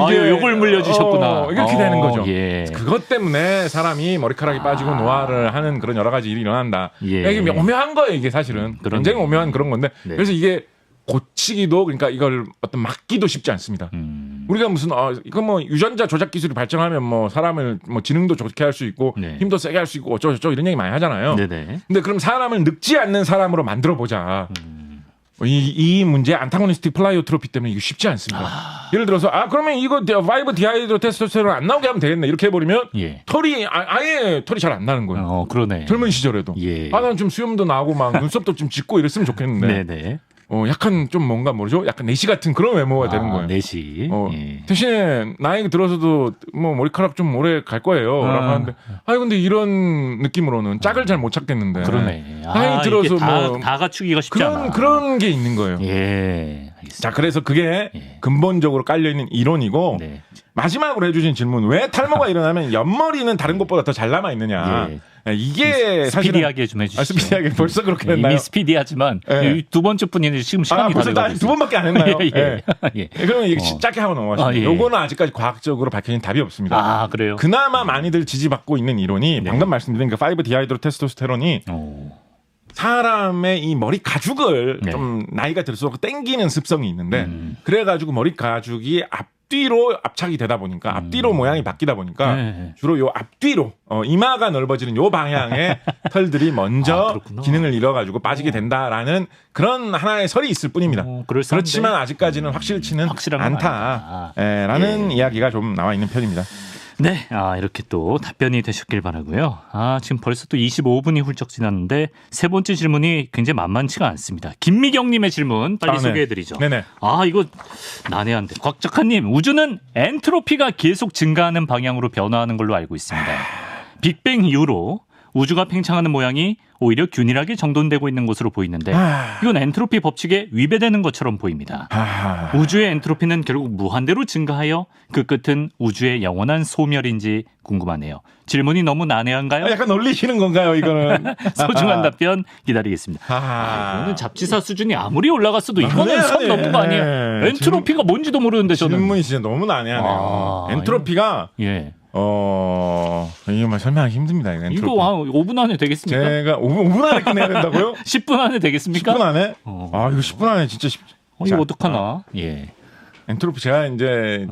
Speaker 2: 이게
Speaker 1: 요걸 물려주셨구나.
Speaker 2: 이렇게 되는 거죠.
Speaker 1: 예.
Speaker 2: 그것 때문에 사람이 머리카락이 빠지고 노화를 하는 그런 여러 가지 일이 일어난다.
Speaker 1: 예.
Speaker 2: 이게 오묘한 거예요, 이게 사실은.
Speaker 1: 그러네.
Speaker 2: 굉장히 오묘한 그런 건데.
Speaker 1: 네.
Speaker 2: 그래서 이게 고치기도 그러니까 이걸 어떤 막기도 쉽지 않습니다. 우리가 무슨 이거 뭐 유전자 조작 기술이 발전하면 뭐 사람을 뭐 지능도 좋게 할 수 있고
Speaker 1: 네.
Speaker 2: 힘도 세게 할 수 있고 어쩌고저쩌고 이런 얘기 많이 하잖아요.
Speaker 1: 네네.
Speaker 2: 근데 그럼 사람을 늙지 않는 사람으로 만들어 보자. 이 문제 안타고니스틱 플라이오트로피 때문에 이거 쉽지 않습니다. 예를 들어서 그러면 이거 5디하이드로 테스토스테론 안 나오게 하면 되겠네 이렇게 해버리면
Speaker 1: 예.
Speaker 2: 털이 아예 털이 잘 안 나는 거예요.
Speaker 1: 그러네.
Speaker 2: 젊은 시절에도.
Speaker 1: 예.
Speaker 2: 난 좀 수염도 나고 막 눈썹도 좀 짙고 이랬으면 좋겠는데.
Speaker 1: 네네.
Speaker 2: 약간 좀 뭔가 모르죠? 약간 내시 같은 그런 외모가 되는 거예요.
Speaker 1: 내시. 예.
Speaker 2: 대신에 나이 들어서도 뭐 머리카락 좀 오래 갈 거예요. 라고 하는데 근데 이런 느낌으로는 짝을 잘 못 찾겠는데.
Speaker 1: 그러네.
Speaker 2: 나이 들어서 뭐
Speaker 1: 다 갖추기가 쉽지 않아.
Speaker 2: 그런 게 있는 거예요.
Speaker 1: 예. 알겠습니다.
Speaker 2: 자, 그래서 그게
Speaker 1: 예.
Speaker 2: 근본적으로 깔려 있는 이론이고
Speaker 1: 네.
Speaker 2: 마지막으로 해주신 질문 왜 탈모가 일어나면 옆머리는 다른 것보다 더 잘 남아 있느냐?
Speaker 1: 예.
Speaker 2: 이게 사실은
Speaker 1: 스피디하게 좀 해주시죠.
Speaker 2: 스피디하게 벌써 그렇게 했나요?
Speaker 1: 이미 스피디하지만
Speaker 2: 예.
Speaker 1: 두 번째 분이 지금 시간이
Speaker 2: 벌써
Speaker 1: 다
Speaker 2: 두 번밖에 안 했나요?
Speaker 1: 예.
Speaker 2: 그러면 이게 짧게 하고 넘어가시죠.
Speaker 1: 예.
Speaker 2: 요거는 아직까지 과학적으로 밝혀진 답이 없습니다.
Speaker 1: 그래요?
Speaker 2: 그나마 많이들 지지받고 있는 이론이
Speaker 1: 네.
Speaker 2: 방금 말씀드린 그 5디하이드로 테스토스테론이 사람의 이 머리 가죽을
Speaker 1: 네.
Speaker 2: 좀 나이가 들수록 땡기는 습성이 있는데 그래가지고 머리 가죽이 앞뒤로 압착이 되다 보니까 앞뒤로 모양이 바뀌다 보니까
Speaker 1: 네.
Speaker 2: 주로 요 앞뒤로 이마가 넓어지는 요 방향의 털들이 먼저 기능을 잃어가지고 빠지게 된다라는 그런 하나의 설이 있을 뿐입니다. 그렇지만 아직까지는 확실치는 않다라는 이야기가 좀 나와 있는 편입니다.
Speaker 1: 네, 이렇게 또 답변이 되셨길 바라고요. 지금 벌써 또 25분이 훌쩍 지났는데 세 번째 질문이 굉장히 만만치가 않습니다. 김미경님의 질문 빨리 소개해드리죠.
Speaker 2: 네네.
Speaker 1: 이거 난해한데. 곽작가님, 우주는 엔트로피가 계속 증가하는 방향으로 변화하는 걸로 알고 있습니다. 빅뱅 이후로 우주가 팽창하는 모양이 오히려 균일하게 정돈되고 있는 것으로 보이는데 이건 엔트로피 법칙에 위배되는 것처럼 보입니다. 우주의 엔트로피는 결국 무한대로 증가하여 그 끝은 우주의 영원한 소멸인지 궁금하네요. 질문이 너무 난해한가요?
Speaker 2: 약간 놀리시는 건가요, 이거는?
Speaker 1: 소중한 답변 기다리겠습니다. 이거는 잡지사 수준이 아무리 올라갔어도 이거는 선 넘는 거 아니에요? 엔트로피가 뭔지도 모르는데 저는.
Speaker 2: 질문이 진짜 너무 난해하네요. 엔트로피가 이거 설명하기 힘듭니다.
Speaker 1: 이거 5분 안에 되겠습니까?
Speaker 2: 제가 5분 안에 끝내야 된다고요?
Speaker 1: 10분 안에 되겠습니까?
Speaker 2: 10분 안에? 이거 10분 안에 진짜
Speaker 1: 이거 어떡하나? 예.
Speaker 2: 엔트로피 제가 이제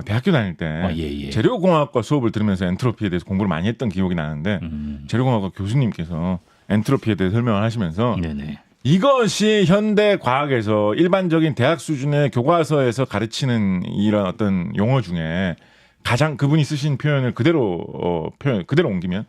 Speaker 2: 대학교 다닐 때 재료공학과 수업을 들으면서 엔트로피에 대해서 공부를 많이 했던 기억이 나는데 재료공학과 교수님께서 엔트로피에 대해 설명을 하시면서 이것이 현대 과학에서 일반적인 대학 수준의 교과서에서 가르치는 이런 어떤 용어 중에 가장 그분이 쓰신 표현을 그대로 그대로 옮기면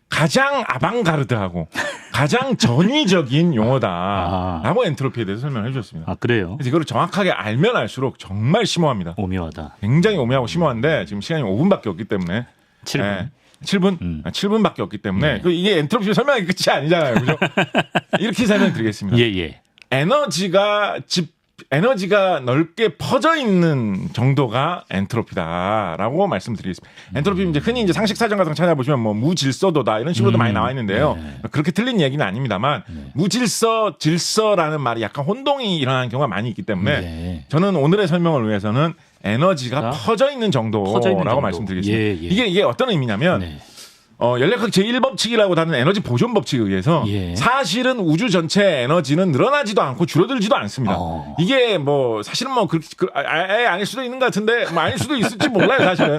Speaker 2: 가장 아방가르드하고 가장 전위적인 용어다라고 엔트로피에 대해서 설명을 해주셨습니다.
Speaker 1: 아, 그래요?
Speaker 2: 그래서 이거를 정확하게 알면 알수록 정말 심오합니다.
Speaker 1: 오묘하다.
Speaker 2: 굉장히 오묘하고 심오한데 지금 시간이 5분밖에 없기 때문에
Speaker 1: 7분.
Speaker 2: 7분? 7분밖에 없기 때문에 이게 엔트로피 설명이 끝이 아니잖아요. 그죠? 이렇게 설명드리겠습니다.
Speaker 1: 예.
Speaker 2: 에너지가 넓게 퍼져 있는 정도가 엔트로피다라고 말씀드리겠습니다. 엔트로피는 이제 흔히 이제 상식 사전 같은 거 찾아보시면 뭐 무질서도다 이런 식으로도 많이 나와 있는데요. 그렇게 틀린 얘기는 아닙니다만 질서라는 말이 약간 혼동이 일어나는 경우가 많이 있기 때문에 저는 오늘의 설명을 위해서는 에너지가 퍼져 있는 정도라고 말씀드리겠습니다. 이게 어떤 의미냐면 연력학 제1법칙이라고 하는 에너지 보존 법칙에 의해서 사실은 우주 전체의 에너지는 늘어나지도 않고 줄어들지도 않습니다. 이게 뭐 사실은 뭐 아예 아닐 수도 있는 것 같은데 뭐 아닐 수도 있을지 몰라요. 사실은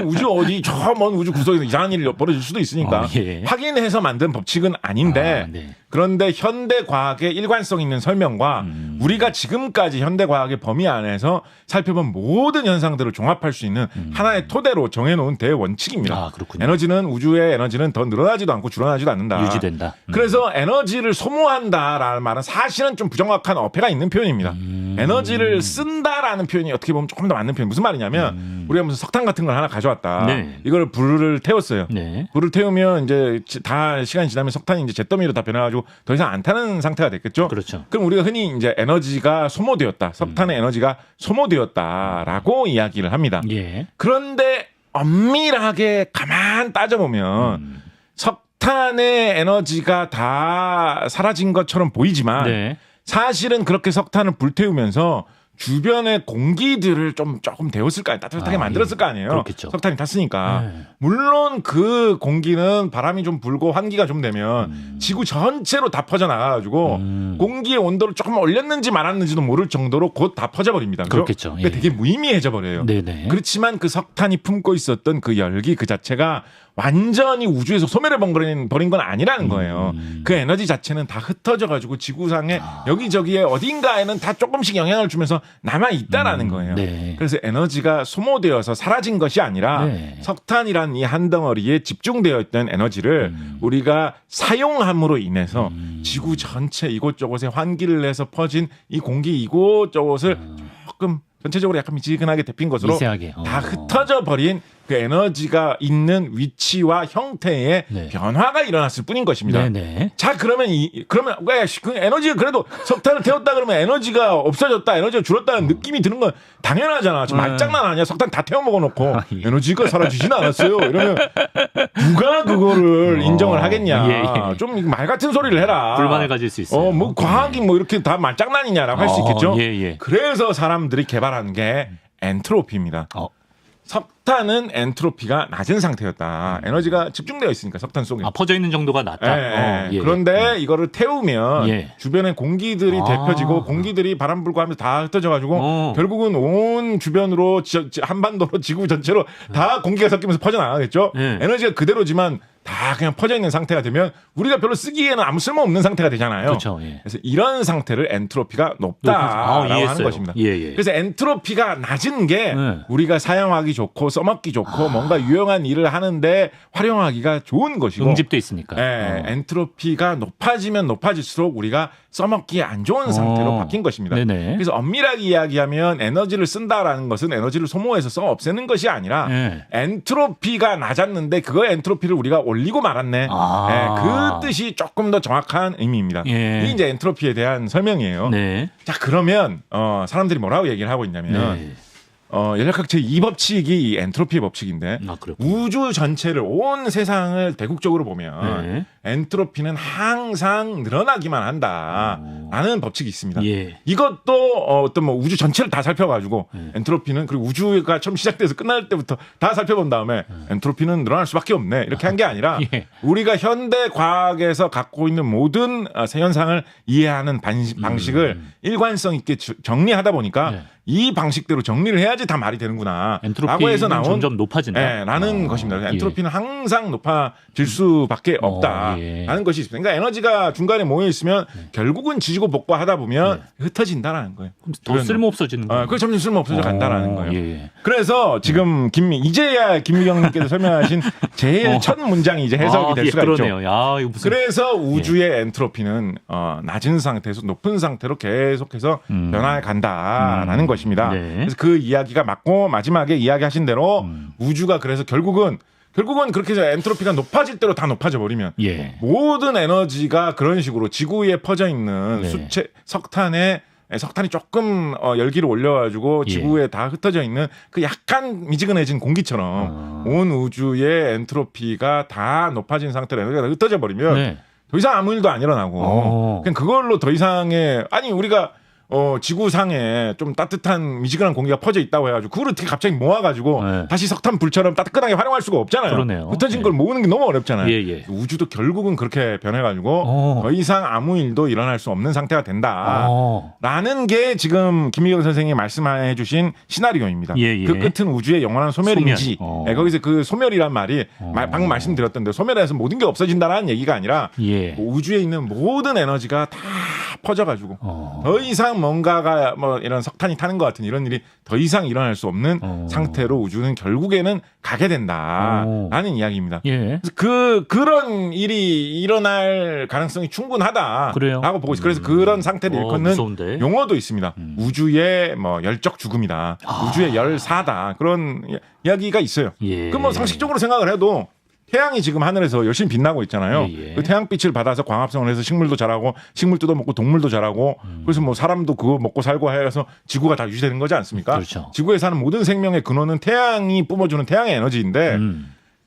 Speaker 2: 우주 어디 저 먼 우주 구석에서 이상한 일이 벌어질 수도 있으니까 확인해서 만든 법칙은 아닌데 그런데 현대 과학의 일관성 있는 설명과 우리가 지금까지 현대 과학의 범위 안에서 살펴본 모든 현상들을 종합할 수 있는 하나의 토대로 정해놓은 대원칙입니다. 에너지는 우주의 에너지는 더 늘어나지도 않고 줄어나지도 않는다.
Speaker 1: 유지된다. 그래서
Speaker 2: 에너지를 소모한다라는 말은 사실은 좀 부정확한 어폐가 있는 표현입니다. 에너지를 쓴다라는 표현이 어떻게 보면 조금 더 맞는 표현. 무슨 말이냐면 우리가 무슨 석탄 같은 걸 하나 가져왔다. 이걸 불을 태웠어요. 불을 태우면 이제 다 시간이 지나면 석탄이 이제 잿더미로 다 변해가지고 더 이상 안 타는 상태가 됐겠죠.
Speaker 1: 그렇죠.
Speaker 2: 그럼 우리가 흔히 이제 에너지가 소모되었다. 석탄의 에너지가 소모되었다라고 이야기를 합니다. 그런데 엄밀하게 가만 따져보면 석탄의 에너지가 다 사라진 것처럼 보이지만 사실은 그렇게 석탄을 불태우면서 주변의 공기들을 조금 데웠을 거 아니에요. 따뜻하게 만들었을 거 아니에요.
Speaker 1: 그렇겠죠.
Speaker 2: 석탄이 탔으니까. 물론 그 공기는 바람이 좀 불고 환기가 좀 되면 지구 전체로 다 퍼져나가가지고 공기의 온도를 조금 올렸는지 말았는지도 모를 정도로 곧 다 퍼져버립니다.
Speaker 1: 그렇겠죠.
Speaker 2: 그러니까 되게 무의미해져 버려요. 그렇지만 그 석탄이 품고 있었던 그 열기 그 자체가 완전히 우주에서 소멸해 버린 건 아니라는 거예요. 그 에너지 자체는 다 흩어져 가지고 지구상의 여기저기에 어딘가에는 다 조금씩 영향을 주면서 남아 있다라는 거예요. 그래서 에너지가 소모되어서 사라진 것이 아니라 석탄이란 이 한 덩어리에 집중되어 있던 에너지를 우리가 사용함으로 인해서 지구 전체 이곳저곳에 환기를 내서 퍼진 이 공기 이곳저곳을 조금 전체적으로 약간 미지근하게 데핀 것으로
Speaker 1: 미세하게.
Speaker 2: 다 흩어져 버린 그 에너지가 있는 위치와 형태의 변화가 일어났을 뿐인 것입니다. 자, 그러면 왜 그 에너지가 그래도 석탄을 태웠다 그러면 에너지가 없어졌다, 에너지가 줄었다는 느낌이 드는 건 당연하잖아. 저 말장난 아니야. 석탄 다 태워 먹어놓고 에너지가 사라지진 않았어요. 이러면 누가 그거를 인정을 하겠냐? 좀 말 같은 소리를 해라.
Speaker 1: 불만을 가질 수 있어요.
Speaker 2: 뭐 과학이 뭐 이렇게 다 말장난이냐라고 할 수 있겠죠. 그래서 사람들이 개발한 게 엔트로피입니다. 석탄은 엔트로피가 낮은 상태였다. 에너지가 집중되어 있으니까 석탄 속에.
Speaker 1: 퍼져 있는 정도가 낮다.
Speaker 2: 그런데 이거를 태우면 주변에 공기들이 데펴지고 공기들이 바람 불고 하면서 다 흩어져가지고 결국은 온 주변으로 한반도로 지구 전체로 다 공기가 섞이면서 퍼져나가겠죠. 에너지가 그대로지만 다 그냥 퍼져 있는 상태가 되면 우리가 별로 쓰기에는 아무 쓸모없는 상태가 되잖아요.
Speaker 1: 그렇죠.
Speaker 2: 그래서 이런 상태를 엔트로피가 높다라고 하는 것입니다. 그래서 엔트로피가 낮은 게 우리가 사용하기 좋고 써먹기 좋고 뭔가 유용한 일을 하는데 활용하기가 좋은 것이고
Speaker 1: 응집돼 있으니까.
Speaker 2: 엔트로피가 높아지면 높아질수록 우리가 써먹기에 안 좋은 상태로 바뀐 것입니다. 그래서 엄밀하게 이야기하면 에너지를 쓴다라는 것은 에너지를 소모해서 써 없애는 것이 아니라 엔트로피가 낮았는데 그 엔트로피를 우리가 올리고 말았네. 그 뜻이 조금 더 정확한 의미입니다. 이게 이제 엔트로피에 대한 설명이에요. 자, 그러면 사람들이 뭐라고 얘기를 하고 있냐면 연력학 제2법칙이 이 엔트로피의 법칙인데 우주 전체를 온 세상을 대국적으로 보면 엔트로피는 항상 늘어나기만 한다라는 법칙이 있습니다. 이것도 어떤 뭐 우주 전체를 다 살펴가지고 엔트로피는 그리고 우주가 처음 시작돼서 끝날 때부터 다 살펴본 다음에 엔트로피는 늘어날 수밖에 없네 이렇게 한 게 아니라 우리가 현대 과학에서 갖고 있는 모든 현상을 이해하는 방식을 일관성 있게 정리하다 보니까 이 방식대로 정리를 해야지 다 말이 되는구나. 라고 해서 나온
Speaker 1: 점점 높아진다.
Speaker 2: 라는 것입니다. 엔트로피는 항상 높아질 수밖에 없다라는 것이 있습니다. 그러니까 에너지가 중간에 모여 있으면 결국은 고치고 복구하다 보면 흩어진다라는 거예요.
Speaker 1: 그럼 더 쓸모 없어지는 거예요.
Speaker 2: 그 점점 쓸모 없어져 간다라는 거예요.
Speaker 1: 예.
Speaker 2: 그래서 지금 이제야 김미경님께서 설명하신 제일 첫 문장이 이제 해석이 될 수가
Speaker 1: 그러네요.
Speaker 2: 있죠.
Speaker 1: 야, 이거 무슨...
Speaker 2: 그래서 우주의 엔트로피는 낮은 상태에서 높은 상태로 계속해서 변화해 간다라는 것입니다.
Speaker 1: 네.
Speaker 2: 그래서 그 이야기가 맞고 마지막에 이야기하신 대로 우주가 그래서 결국은 그렇게 해서 엔트로피가 높아질 대로 다 높아져 버리면 모든 에너지가 그런 식으로 지구에 퍼져 있는 수체 석탄이 조금 열기를 올려가지고 지구에 다 흩어져 있는 그 약간 미지근해진 공기처럼 온 우주의 엔트로피가 다 높아진 상태로 에너지가 다 흩어져 버리면 더 이상 아무 일도 안 일어나고 그냥 그걸로 더 이상의 우리가 지구상에 좀 따뜻한 미지근한 공기가 퍼져 있다고 해가지고 그걸 어떻게 갑자기 모아가지고 다시 석탄 불처럼 따끈하게 활용할 수가 없잖아요.
Speaker 1: 그러네요.
Speaker 2: 흩어진 걸 모으는 게 너무 어렵잖아요. 우주도 결국은 그렇게 변해가지고 더 이상 아무 일도 일어날 수 없는 상태가 된다라는 게 지금 김미경 선생님이 말씀해주신 시나리오입니다. 그 끝은 우주의 영원한 소멸인지 거기서 그 소멸이란 말이 방금 말씀드렸던데 소멸에서 모든 게 없어진다라는 얘기가 아니라 우주에 있는 모든 에너지가 다 퍼져가지고 더 이상 뭔가가 이런 석탄이 타는 것 같은 이런 일이 더 이상 일어날 수 없는 상태로 우주는 결국에는 가게 된다라는 이야기입니다. 그래서 그런 일이 일어날 가능성이 충분하다라고 보고 있어요. 그래서 그런 상태를 일컫는
Speaker 1: 무서운데?
Speaker 2: 용어도 있습니다. 우주의 열적 죽음이다. 우주의 열사다. 그런 이야기가 있어요. 그럼 상식적으로 생각을 해도 태양이 지금 하늘에서 열심히 빛나고 있잖아요. 그 태양빛을 받아서 광합성을 해서 식물도 자라고 식물 뜯어먹고 동물도 자라고 그래서 사람도 그거 먹고 살고 해서 지구가 다 유지되는 거지 않습니까?
Speaker 1: 그렇죠.
Speaker 2: 지구에 사는 모든 생명의 근원은 태양이 뿜어주는 태양의 에너지인데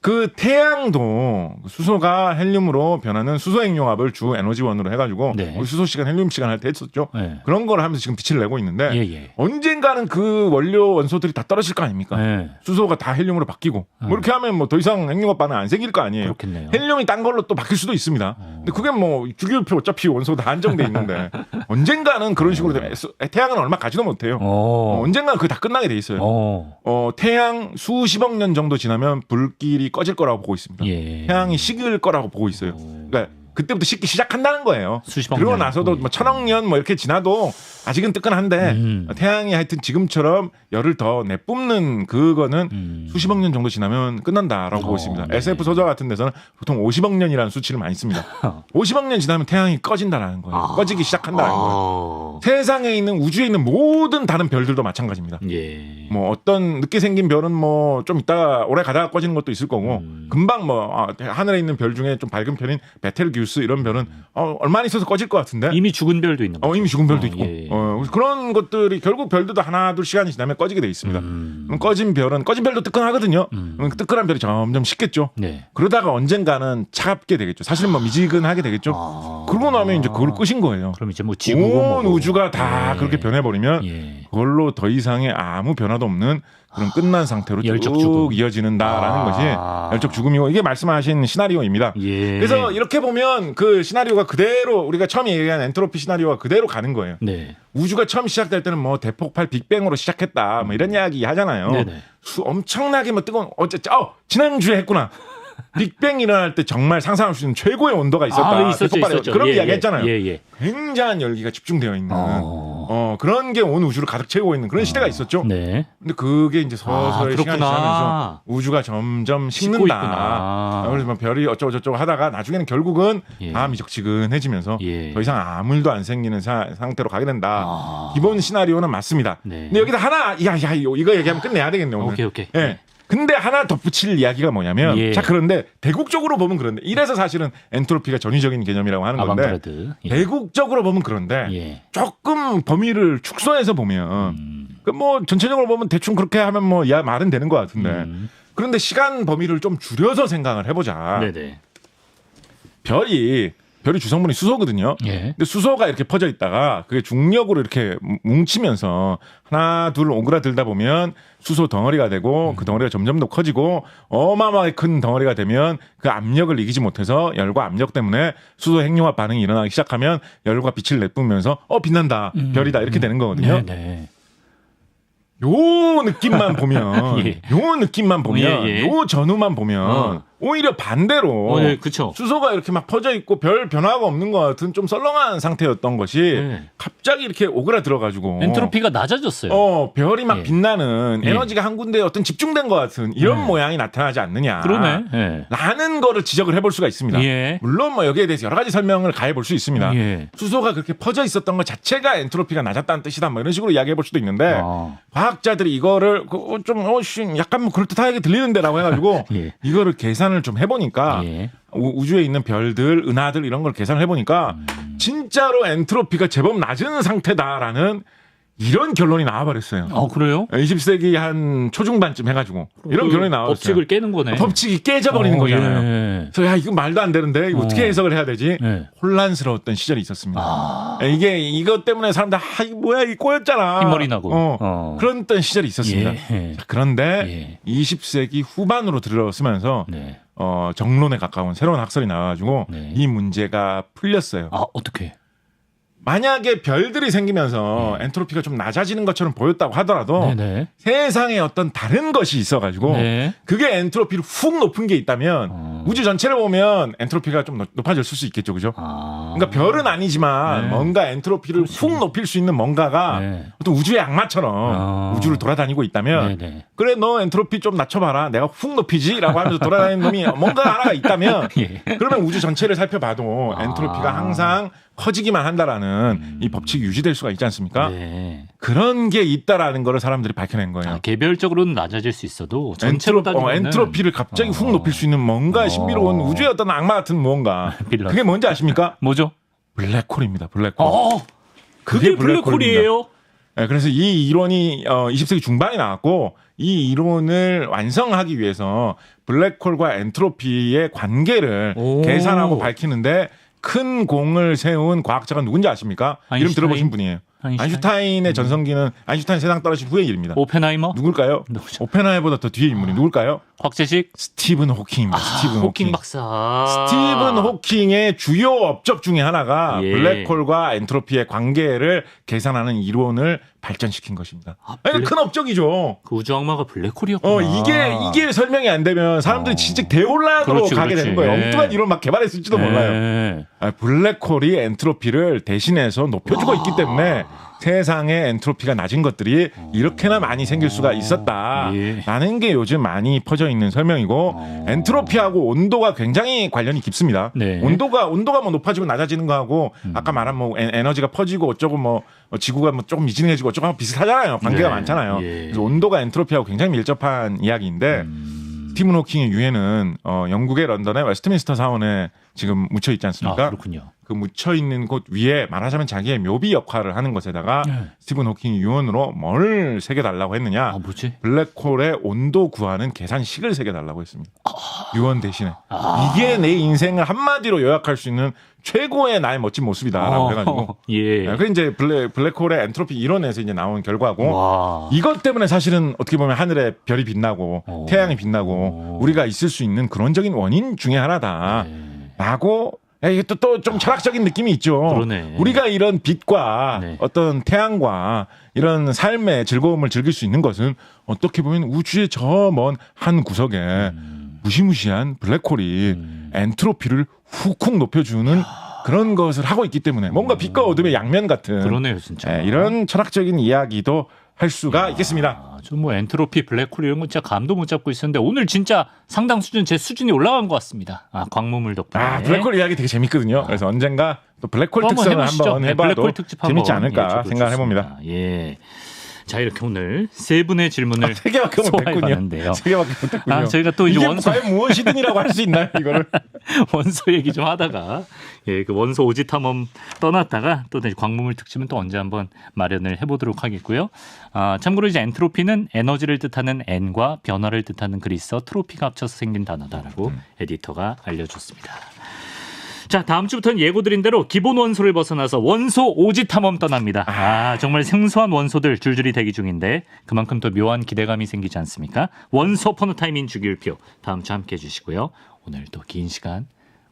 Speaker 2: 그 태양도 수소가 헬륨으로 변하는 수소핵융합을 주 에너지원으로 해가지고 수소 시간, 헬륨 시간 할 때 했었죠. 그런 걸 하면서 지금 빛을 내고 있는데 언젠가는 그 원료 원소들이 다 떨어질 거 아닙니까? 수소가 다 헬륨으로 바뀌고 이렇게 하면 더 이상 핵융합 반응 안 생길 거 아니에요.
Speaker 1: 그렇겠네요.
Speaker 2: 헬륨이 딴 걸로 또 바뀔 수도 있습니다. 근데 그게 주기율표 어차피 원소가 다 한정돼 있는데 언젠가는 그런 식으로 되면 태양은 얼마 가지도 못해요. 언젠가는 그게 다 끝나게 돼 있어요. 태양 수십억 년 정도 지나면 불길이 꺼질 거라고 보고 있습니다. 태양이 식을 거라고 보고 있어요. 그러니까 그때부터 식기 시작한다는 거예요. 그러고 나서도 1000억 년 이렇게 지나도 아직은 뜨끈한데 태양이 하여튼 지금처럼 열을 더 내뿜는 그거는 수십억 년 정도 지나면 끝난다라고 보고 있습니다. SF 소설 같은 데서는 보통 50억 년이라는 수치를 많이 씁니다. 50억 년 지나면 태양이 꺼진다라는 거예요. 꺼지기 시작한다는 거예요. 세상에 있는 우주에 있는 모든 다른 별들도 마찬가지입니다. 어떤 늦게 생긴 별은 좀 이따가 오래 가다가 꺼지는 것도 있을 거고 금방 하늘에 있는 별 중에 좀 밝은 편인 베텔기우스 이런 별은 얼마 안 있어서 꺼질 것 같은데
Speaker 1: 이미 죽은 별도 있는 거죠.
Speaker 2: 이미 죽은 별도 있고 그런 것들이 결국 별들도 하나 둘 시간이 지나면 꺼지게 돼 있습니다. 꺼진 별도 뜨끈하거든요. 뜨끈한 별이 점점 식겠죠. 그러다가 언젠가는 차갑게 되겠죠. 사실은 미지근하게 되겠죠. 그러고 나면 이제 그걸 끄신 거예요.
Speaker 1: 그럼 이제 지구고
Speaker 2: 온 우주가 다 그렇게 변해버리면 그걸로 더 이상의 아무 변화도 없는 그런 끝난 상태로 쭉 이어지는다라는 것이 열적 죽음이고 이게 말씀하신 시나리오입니다. 그래서 이렇게 보면 그 시나리오가 그대로 우리가 처음 얘기한 엔트로피 시나리오가 그대로 가는 거예요. 우주가 처음 시작될 때는 대폭발 빅뱅으로 시작했다 이런 이야기 하잖아요. 엄청나게 뜨거운 지난주에 했구나. 빅뱅 일어날 때 정말 상상할 수 있는 최고의 온도가 있었다.
Speaker 1: 있었죠.
Speaker 2: 그런 이야기 했잖아요. 굉장한 열기가 집중되어 있는 그런 게 온 우주를 가득 채우고 있는 그런 시대가 있었죠. 근데 그게 이제 서서히 시간이 지나면서 우주가 점점 식는다. 그래서 별이 어쩌고저쩌고 하다가 나중에는 결국은 다 미적지근해지면서 더 이상 아무 일도 안 생기는 상태로 가게 된다. 기본 시나리오는 맞습니다. 근데 여기다 하나 이거 얘기하면 끝내야 되겠네 오늘.
Speaker 1: 오케이.
Speaker 2: 근데 하나 덧붙일 이야기가 뭐냐면 자 그런데 대국적으로 보면 그런데 이래서 사실은 엔트로피가 전위적인 개념이라고 하는 건데 대국적으로 보면 그런데 조금 범위를 축소해서 보면 전체적으로 보면 대충 그렇게 하면 말은 되는 것 같은데 그런데 시간 범위를 좀 줄여서 생각을 해보자. 별이 주성분이 수소거든요. 근데 수소가 이렇게 퍼져 있다가 그게 중력으로 이렇게 뭉치면서 하나 둘 오그라들다 보면 수소 덩어리가 되고 그 덩어리가 점점 더 커지고 어마어마하게 큰 덩어리가 되면 그 압력을 이기지 못해서 열과 압력 때문에 수소 핵융합 반응이 일어나기 시작하면 열과 빛을 내뿜으면서 빛난다 별이다 이렇게 되는 거거든요. 요 느낌만 보면 요 전후만 보면 오히려 반대로
Speaker 1: 네, 그쵸.
Speaker 2: 수소가 이렇게 막 퍼져 있고 별 변화가 없는 것 같은 좀 썰렁한 상태였던 것이 갑자기 이렇게 오그라들어가지고
Speaker 1: 엔트로피가 낮아졌어요.
Speaker 2: 별이 막 빛나는 에너지가 한 군데에 어떤 집중된 것 같은 이런 모양이 나타나지 않느냐.
Speaker 1: 그러네.
Speaker 2: 라는 거를 지적을 해볼 수가 있습니다. 물론 뭐 여기에 대해서 여러 가지 설명을 가해볼 수 있습니다. 수소가 그렇게 퍼져 있었던 것 자체가 엔트로피가 낮았다는 뜻이다. 뭐 이런 식으로 이야기해볼 수도 있는데 과학자들이 이거를 좀 약간 뭐 그럴듯하게 들리는데라고 해가지고 이거를 계산을 좀 해보니까 우주에 있는 별들, 은하들 이런 걸 계산을 해보니까 진짜로 엔트로피가 제법 낮은 상태다라는 이런 결론이 나와버렸어요.
Speaker 1: 그래요?
Speaker 2: 20세기 한 초중반쯤 해가지고 이런 결론이 나왔어요.
Speaker 1: 법칙을 깨는 거네.
Speaker 2: 법칙이 깨져버리는 거잖아요. 그래서 이거 말도 안 되는데 이거 어떻게 해석을 해야 되지? 혼란스러웠던 시절이 있었습니다. 이것 때문에 사람들 이거 뭐야 이 꼬였잖아.
Speaker 1: 흰머리 나고.
Speaker 2: 그런 시절이 있었습니다. 그런데 20세기 후반으로 들어서면서 정론에 가까운 새로운 학설이 나와가지고 이 문제가 풀렸어요.
Speaker 1: 어떻게?
Speaker 2: 만약에 별들이 생기면서 엔트로피가 좀 낮아지는 것처럼 보였다고 하더라도 세상에 어떤 다른 것이 있어가지고 그게 엔트로피를 훅 높은 게 있다면 우주 전체를 보면 엔트로피가 좀 높아질 수 있겠죠, 그죠? 그러니까 별은 아니지만 뭔가 엔트로피를 훅 높일 수 있는 뭔가가 어떤 우주의 악마처럼 우주를 돌아다니고 있다면 그래 너 엔트로피 좀 낮춰봐라 내가 훅 높이지라고 하면서 돌아다니는 놈이 뭔가 하나가 있다면 그러면 우주 전체를 살펴봐도 엔트로피가 항상 커지기만 한다라는 이 법칙이 유지될 수가 있지 않습니까? 그런 게 있다라는 거를 사람들이 밝혀낸 거예요.
Speaker 1: 개별적으로는 낮아질 수 있어도 전체로 따지면
Speaker 2: 엔트로피를 갑자기 훅 높일 수 있는 뭔가 신비로운 우주의 어떤 악마 같은 무언가. 그게 뭔지 아십니까?
Speaker 1: 뭐죠?
Speaker 2: 블랙홀입니다. 블랙홀.
Speaker 1: 그게 블랙홀이에요?
Speaker 2: 그래서 이 이론이 20세기 중반에 나왔고 이 이론을 완성하기 위해서 블랙홀과 엔트로피의 관계를 계산하고 밝히는데 큰 공을 세운 과학자가 누군지 아십니까?
Speaker 1: 아인슈타인?
Speaker 2: 이름 들어보신 분이에요. 아인슈타인의 전성기는 아인슈타인 세상 떨어진 후의 일입니다.
Speaker 1: 오펜하이머?
Speaker 2: 누굴까요?
Speaker 1: 누구죠?
Speaker 2: 오펜하이머보다 더 뒤에 인물이 누굴까요?
Speaker 1: 곽재식?
Speaker 2: 스티븐 호킹입니다. 스티븐
Speaker 1: 호킹 박사.
Speaker 2: 스티븐 호킹의 주요 업적 중에 하나가 블랙홀과 엔트로피의 관계를 계산하는 이론을 발전시킨 것입니다. 큰 업적이죠.
Speaker 1: 그 우주 악마가 블랙홀이었구나.
Speaker 2: 이게 설명이 안 되면 사람들이 진짜 대혼란으로 가게 되는 거예요. 엉뚱한 이론 막 개발했을지도 몰라요. 블랙홀이 엔트로피를 대신해서 높여주고 있기 때문에 세상에 엔트로피가 낮은 것들이 이렇게나 많이 생길 수가 있었다라는 게 요즘 많이 퍼져 있는 설명이고 엔트로피하고 온도가 굉장히 관련이 깊습니다. 온도가 뭐 높아지고 낮아지는 거하고 아까 말한 뭐 에너지가 퍼지고 어쩌고 뭐 지구가 뭐 조금 미지근해지고 어쩌고 하고 비슷하잖아요. 관계가 많잖아요. 그래서 온도가 엔트로피하고 굉장히 밀접한 이야기인데 스티븐 호킹의 유해는 영국의 런던의 웨스트민스터 사원에 지금 묻혀 있지 않습니까?
Speaker 1: 그렇군요.
Speaker 2: 그 묻혀 있는 곳 위에 말하자면 자기의 묘비 역할을 하는 것에다가 스티븐 호킹이 유언으로 뭘 새겨달라고 했느냐?
Speaker 1: 뭐지?
Speaker 2: 블랙홀의 온도 구하는 계산식을 새겨달라고 했습니다. 유언 대신에. 이게 내 인생을 한마디로 요약할 수 있는 최고의 나의 멋진 모습이다라고 해가지고. 그게 이제 블랙홀의 엔트로피 이론에서 이제 나온 결과고. 이것 때문에 사실은 어떻게 보면 하늘에 별이 빛나고 태양이 빛나고 우리가 있을 수 있는 근원적인 원인 중에 하나다라고. 이게 또 좀 철학적인 느낌이 있죠.
Speaker 1: 그러네.
Speaker 2: 우리가 이런 빛과 어떤 태양과 이런 삶의 즐거움을 즐길 수 있는 것은 어떻게 보면 우주의 저 먼 한 구석에 무시무시한 블랙홀이 엔트로피를 훅훅 높여주는 그런 것을 하고 있기 때문에 뭔가 빛과 어둠의 양면 같은
Speaker 1: 그러네요, 진짜.
Speaker 2: 이런 철학적인 이야기도 할 수가 있겠습니다.
Speaker 1: 좀 뭐 엔트로피, 블랙홀 이런 건 진짜 감도 못 잡고 있었는데 오늘 진짜 상당 수준 제 수준이 올라간 것 같습니다. 광무물 덕분에.
Speaker 2: 블랙홀 이야기 되게 재밌거든요. 그래서 언젠가 또 블랙홀 특선을 한번 해봐도
Speaker 1: 블랙홀 특집
Speaker 2: 재밌지 않을까 생각을 해봅니다.
Speaker 1: 자, 이렇게 오늘 세 분의 질문을
Speaker 2: 세 개밖에 못했군요. 세 개밖에 못했군요.
Speaker 1: 저희가 또 이제
Speaker 2: 원소 과연 무엇이든이라고 할 수 있나요, 이거를?
Speaker 1: 원소 얘기 좀 하다가 그 원소 오지 탐험 떠났다가 또 광무물 특집은 또 언제 한번 마련을 해보도록 하겠고요. 참고로 이제 엔트로피는 에너지를 뜻하는 N과 변화를 뜻하는 그리스어 트로피가 합쳐서 생긴 단어다라고 에디터가 알려줬습니다. 자, 다음 주부터는 예고드린 대로 기본 원소를 벗어나서 원소 오지 탐험 떠납니다. 정말 생소한 원소들 줄줄이 대기 중인데 그만큼 또 묘한 기대감이 생기지 않습니까? 원소 포노타임인 주기율표 다음 주 함께해 주시고요. 오늘 또 긴 시간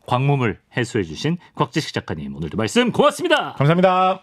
Speaker 1: 광무물 해수해 주신 곽재식 작가님 오늘도 말씀 고맙습니다.
Speaker 2: 감사합니다.